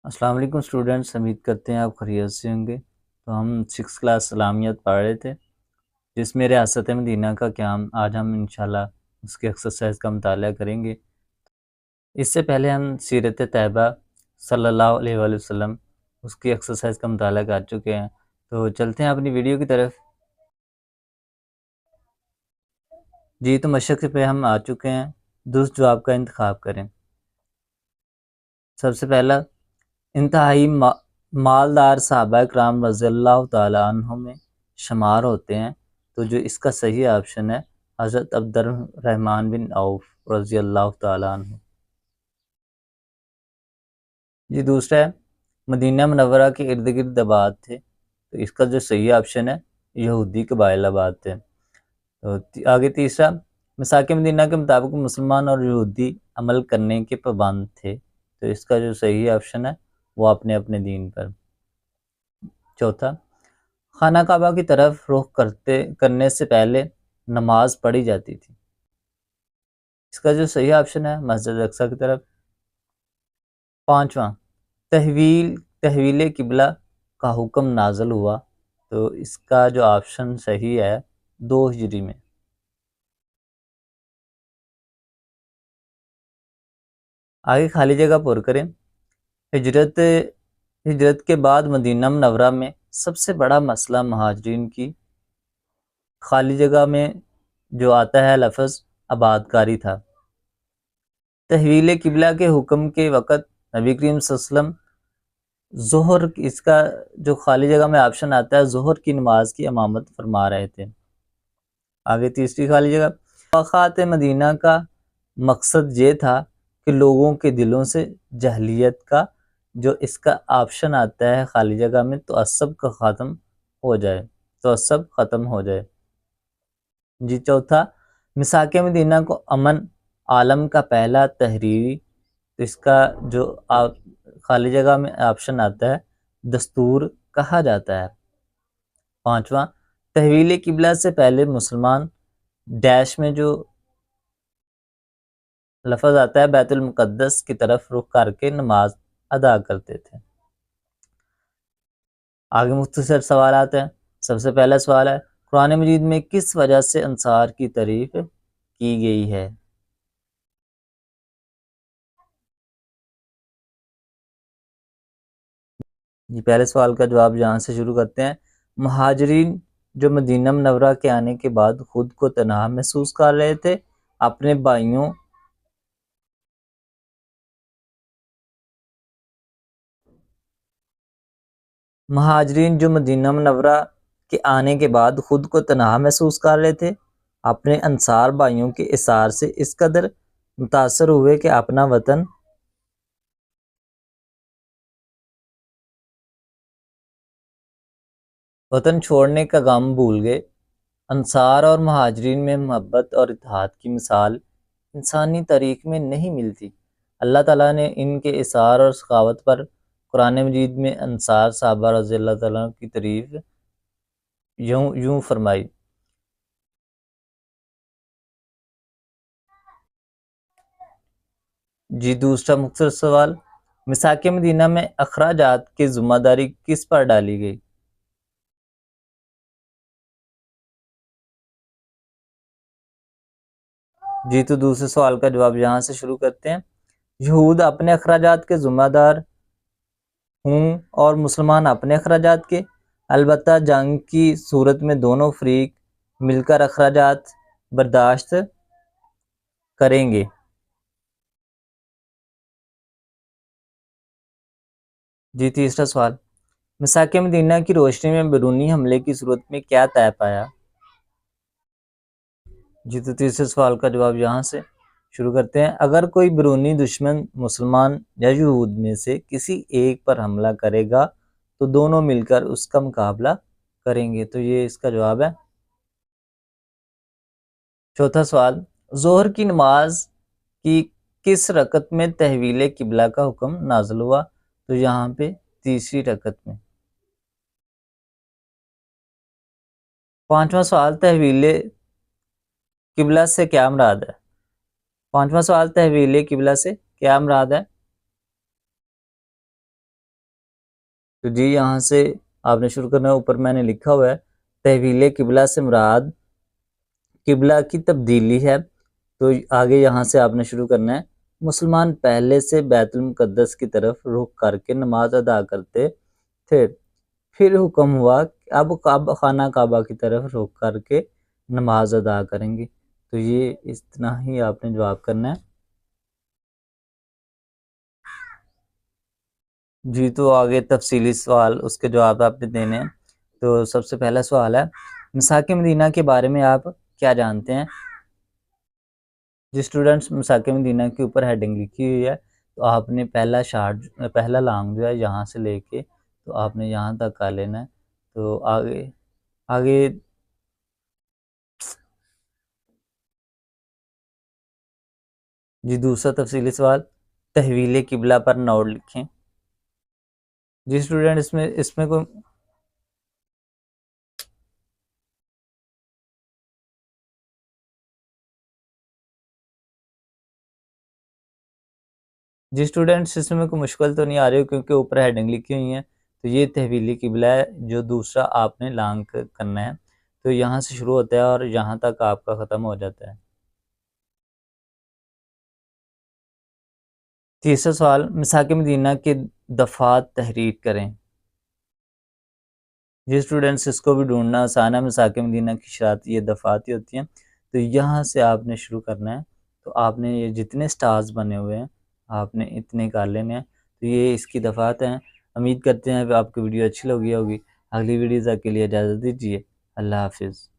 السلام علیکم اسٹوڈنٹس، امید کرتے ہیں آپ خیریت سے ہوں گے۔ تو ہم 6 کلاس سلامیت پڑھ رہے تھے، جس میں ریاست مدینہ کا قیام آج ہم انشاءاللہ اس کی ایکسرسائز کا مطالعہ کریں گے۔ اس سے پہلے ہم سیرت طیبہ صلی اللہ علیہ وآلہ وسلم اس کی ایکسرسائز کا مطالعہ کر چکے ہیں۔ تو چلتے ہیں اپنی ویڈیو کی طرف۔ جی، تو مشق پہ ہم آ چکے ہیں، درست جواب کا انتخاب کریں۔ سب سے پہلا، انتہائی مالدار صحابہ کرام رضی اللہ تعالیٰ عنہ میں شمار ہوتے ہیں، تو جو اس کا صحیح آپشن ہے حضرت عبد الرحمن بن عوف رضی اللہ تعالیٰ عنہ۔ جی دوسرا ہے، مدینہ منورہ کے ارد گرد آباد تھے، تو اس کا جو صحیح آپشن ہے یہودی قبائل آباد تھے۔ تو آگے تیسرا، میثاق مدینہ کے مطابق مسلمان اور یہودی عمل کرنے کے پابند تھے، تو اس کا جو صحیح آپشن ہے وہ اپنے اپنے دین پر۔ چوتھا، خانہ کعبہ کی طرف رخ کرنے سے پہلے نماز پڑھی جاتی تھی، اس کا جو صحیح آپشن ہے مسجد اقصی کی طرف۔ پانچواں، تحویل قبلہ کا حکم نازل ہوا، تو اس کا جو آپشن صحیح ہے 2 ہجری میں۔ آگے خالی جگہ پر کریں۔ ہجرت کے بعد مدینہ منورہ میں سب سے بڑا مسئلہ مہاجرین کی خالی جگہ میں جو آتا ہے لفظ آباد کاری تھا۔ تحویل قبلہ کے حکم کے وقت نبی کریم صلی اللہ علیہ وسلم ظہر، اس کا جو خالی جگہ میں آپشن آتا ہے ظہر کی نماز کی امامت فرما رہے تھے۔ آگے تیسری خالی جگہ، واقعات مدینہ کا مقصد یہ تھا کہ لوگوں کے دلوں سے جہلیت کا جو اس کا آپشن آتا ہے خالی جگہ میں تعصب کا ختم ہو جائے۔ جی چوتھا، میثاق مدینہ کو امن عالم کا پہلا تحریری، تو اس کا جو خالی جگہ میں آپشن آتا ہے دستور کہا جاتا ہے۔ پانچواں، تحویل قبلہ سے پہلے مسلمان ڈیش میں جو لفظ آتا ہے بیت المقدس کی طرف رخ کر کے نماز ادا کرتے تھے۔ آگے مختصر سوالات ہیں۔ سب سے پہلا سوال ہے، قرآن مجید میں کس وجہ سے انصار کی تعریف کی گئی ہے؟ یہ پہلے سوال کا جواب یہاں سے شروع کرتے ہیں۔ مہاجرین جو مدینہ منورہ کے آنے کے بعد خود کو تنہا محسوس کر رہے تھے، اپنے بھائیوں مہاجرین جو مدینہ منورہ کے آنے کے بعد خود کو تنہا محسوس کر رہے تھے، اپنے انصار بھائیوں کے اثار سے اس قدر متاثر ہوئے کہ اپنا وطن چھوڑنے کا غم بھول گئے۔ انصار اور مہاجرین میں محبت اور اتحاد کی مثال انسانی تاریخ میں نہیں ملتی۔ اللہ تعالیٰ نے ان کے اثار اور سخاوت پر قرآن مجید میں انصار صحابہ رضی اللہ تعالیٰ کی تعریف یوں فرمائی۔ جی دوسرا مختصر سوال، میثاق مدینہ میں اخراجات کی ذمہ داری کس پر ڈالی گئی؟ جی تو دوسرے سوال کا جواب یہاں سے شروع کرتے ہیں۔ یہود اپنے اخراجات کے ذمہ دار ہوں اور مسلمان اپنے اخراجات کے، البتہ جنگ کی صورت میں دونوں فریق مل کر اخراجات برداشت کریں گے۔ جی تیسرا سوال، میثاق مدینہ کی روشنی میں بیرونی حملے کی صورت میں کیا طے پایا؟ جی تو تیسرے سوال کا جواب یہاں سے شروع کرتے ہیں۔ اگر کوئی بیرونی دشمن مسلمان یا یہود میں سے کسی ایک پر حملہ کرے گا تو دونوں مل کر اس کا مقابلہ کریں گے، تو یہ اس کا جواب ہے۔ چوتھا سوال، ظہر کی نماز کی کس رکعت میں تحویل قبلہ کا حکم نازل ہوا؟ تو یہاں پہ تیسری رکعت میں۔ پانچواں سوال، تحویل قبلہ سے کیا مراد ہے؟ پانچواں سوال، تحویل قبلہ سے کیا مراد ہے؟ تو جی یہاں سے آپ نے شروع کرنا ہے، اوپر میں نے لکھا ہوا ہے تحویل قبلہ سے مراد قبلہ کی تبدیلی ہے۔ تو آگے یہاں سے آپ نے شروع کرنا ہے، مسلمان پہلے سے بیت المقدس کی طرف رخ کر کے نماز ادا کرتے تھے، پھر حکم ہوا کہ اب خانہ کعبہ کی طرف رخ کر کے نماز ادا کریں گے۔ تو یہ اتنا ہی آپ نے جواب کرنا ہے۔ جی تو آگے تفصیلی سوال اس کے جواب آپ نے دینے ہیں۔ تو سب سے پہلا سوال ہے، مساک مدینہ کے بارے میں آپ کیا جانتے ہیں؟ جو اسٹوڈنٹس مساک مدینہ کے اوپر ہیڈنگ لکھی ہوئی ہے، تو آپ نے پہلا لانگ جو ہے یہاں سے لے کے تو آپ نے یہاں تک کر لینا ہے۔ تو آگے جی دوسرا تفصیلی سوال، تحویل قبلہ پر نوٹ لکھیں۔ جی اسٹوڈنٹ اس میں کوئی جی اسٹوڈنٹس اس میں کوئی مشکل تو نہیں آ رہی کیونکہ اوپر ہیڈنگ لکھی ہوئی ہیں۔ تو یہ تحویل قبلہ ہے جو دوسرا آپ نے لانگ کرنا ہے، تو یہاں سے شروع ہوتا ہے اور یہاں تک آپ کا ختم ہو جاتا ہے۔ تیسرا سوال، مساک مدینہ کے دفعات تحریر کریں۔ جی اسٹوڈنٹس اس کو بھی ڈھونڈنا آسان ہے، مساک مدینہ کی شرائط یہ دفعات ہی ہوتی ہیں۔ تو یہاں سے آپ نے شروع کرنا ہے، تو آپ نے یہ جتنے سٹارز بنے ہوئے ہیں آپ نے اتنے کر لینے ہیں۔ تو یہ اس کی دفعات ہیں۔ امید کرتے ہیں کہ آپ کی ویڈیو اچھی لگی ہوگی۔ اگلی ویڈیو تک کے لیے اجازت دیجیے، اللہ حافظ۔